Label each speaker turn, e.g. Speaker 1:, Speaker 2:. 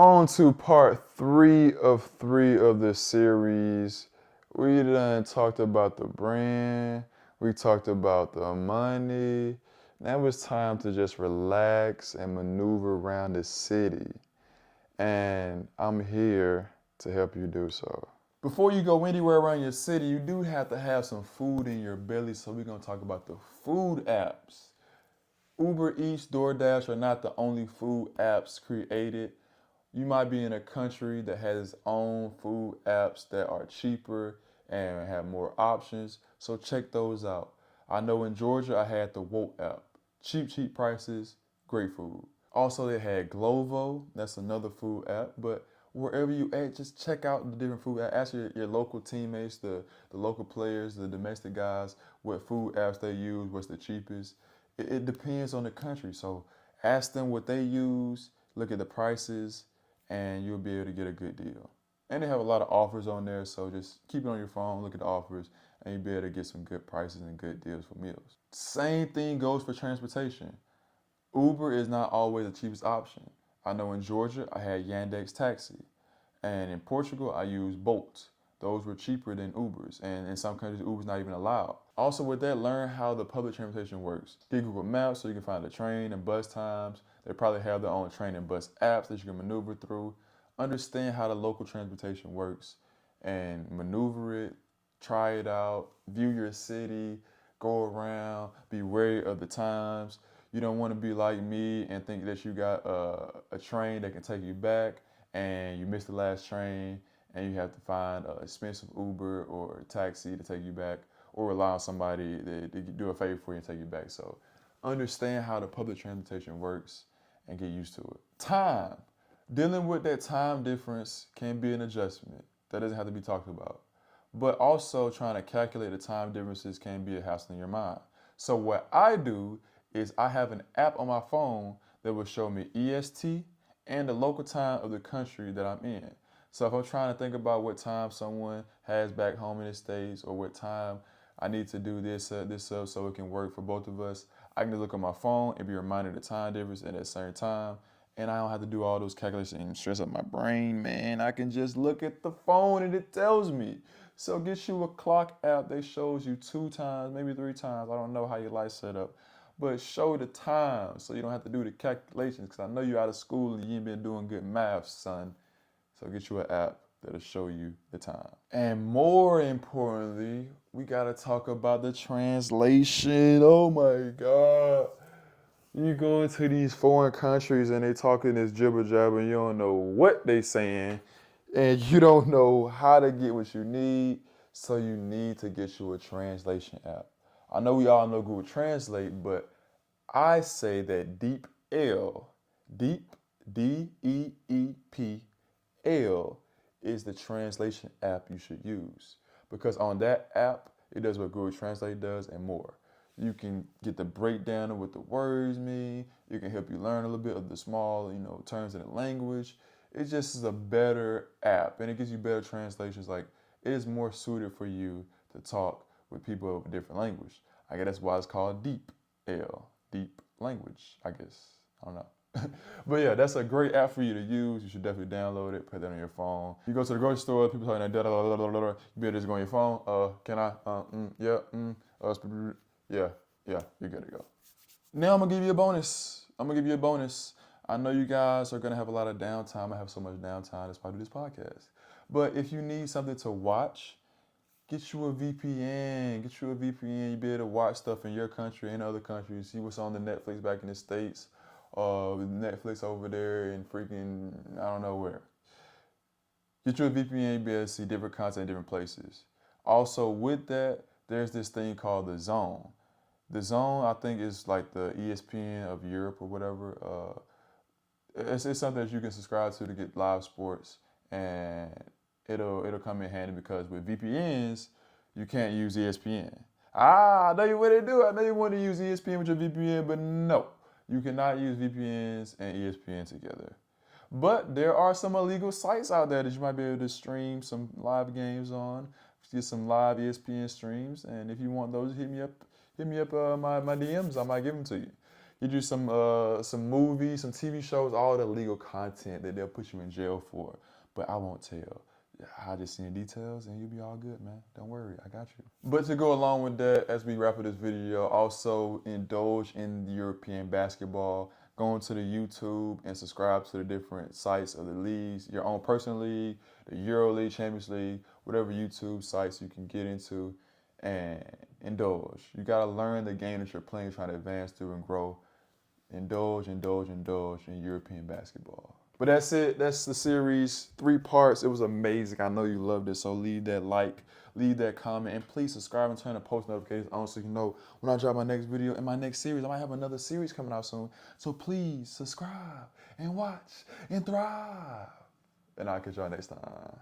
Speaker 1: On to part three of the series. We done talked about the brand. We talked about the money. Now it's time to just relax and maneuver around the city. And I'm here to help you do so. Before you go anywhere around your city, you do have to have some food in your belly. So we're going to talk about the food apps. Uber Eats, DoorDash are not the only food apps created. You might be in a country that has its own food apps that are cheaper and have more options. So check those out. I know in Georgia I had the Wolt app. Cheap prices, great food. Also they had Glovo, that's another food app. But wherever you at, just check out the different food apps. Ask your local teammates, the local players, the domestic guys, what food apps they use, what's the cheapest. It depends on the country. So ask them what they use, look at the prices, and you'll be able to get a good deal. And they have a lot of offers on there, so just keep it on your phone, look at the offers, and you'll be able to get some good prices and good deals for meals. Same thing goes for transportation. Uber is not always the cheapest option. I know in Georgia, I had Yandex Taxi, and in Portugal, I used Bolt. Those were cheaper than Ubers, and in some countries, Uber's not even allowed. Also with that, learn how the public transportation works. Get Google Maps so you can find the train and bus times. They probably have their own train and bus apps that you can maneuver through. Understand how the local transportation works and maneuver it, try it out, view your city, go around, be wary of the times. You don't want to be like me and think that you got a train that can take you back and you missed the last train and you have to find an expensive Uber or a taxi to take you back or rely on somebody to do a favor for you and take you back. So understand how the public transportation works and get used to it. Time. Dealing with that time difference can be an adjustment. That doesn't have to be talked about. But also trying to calculate the time differences can be a hassle in your mind. So what I do is I have an app on my phone that will show me EST and the local time of the country that I'm in. So if I'm trying to think about what time someone has back home in the States or what time I need to do this up so it can work for both of us, I can just look on my phone and be reminded of the time difference at a certain time. And I don't have to do all those calculations and stress up my brain, man. I can just look at the phone and it tells me. So get you a clock app that shows you 2 times, maybe 3 times. I don't know how your life's set up. But show the time so you don't have to do the calculations because I know you're out of school and you ain't been doing good math, son. So get you an app that'll show you the time. And more importantly, we gotta talk about the translation. Oh my God. You go into these foreign countries and they talking this jibber jabber and you don't know what they saying and you don't know how to get what you need. So you need to get you a translation app. I know we all know Google Translate, but I say that Deep, DEEPL, is the translation app you should use. Because on that app, it does what Google Translate does and more. You can get the breakdown of what the words mean. It can help you learn a little bit of the small, terms in the language. It just is a better app and it gives you better translations. Like it is more suited for you to talk with people of a different language. I guess that's why it's called Deep L, deep language, I guess. I don't know. But yeah, that's a great app for you to use. You should definitely download it, put that on your phone. You go to the grocery store, people talking that, you be able to just go on your phone. Can I? Yeah, you're good to go. Now I'm gonna give you a bonus. I know you guys are gonna have a lot of downtime. I have so much downtime. That's why I do this podcast. But if you need something to watch, get you a VPN. Get you a VPN. You be able to watch stuff in your country and other countries. See what's on the Netflix back in the States. Netflix over there and freaking I don't know where. Get you a VPN. You be able to see different content in different places. Also with that, there's this thing called the Zone. The Zone, I think, is like the ESPN of Europe or whatever. It's something that you can subscribe to get live sports, and it'll come in handy because with VPNs, you can't use ESPN. I know you want to do. I know you want to use ESPN with your VPN, but no, you cannot use VPNs and ESPN together. But there are some illegal sites out there that you might be able to stream some live games on, get some live ESPN streams, and if you want those, hit me up my DMs. I might give them to you. get you some movies, some TV shows, all the legal content that they'll put you in jail for. But I won't tell. I'll just send you details and you'll be all good, man. Don't worry, I got you. But to go along with that, as we wrap up this video, also indulge in European basketball. Go into the YouTube and subscribe to the different sites of the leagues, your own personal league, the Euro League, Champions League, whatever YouTube sites you can get into, and indulge. You gotta learn the game that you're playing, trying to advance through and grow. Indulge in European basketball. But that's it. That's the series, 3 parts. It was amazing. I know you loved it. So leave that like, leave that comment, and please subscribe and turn the post notifications on so you know when I drop my next video and my next series. I might have another series coming out soon. So please subscribe and watch and thrive. And I'll catch y'all next time.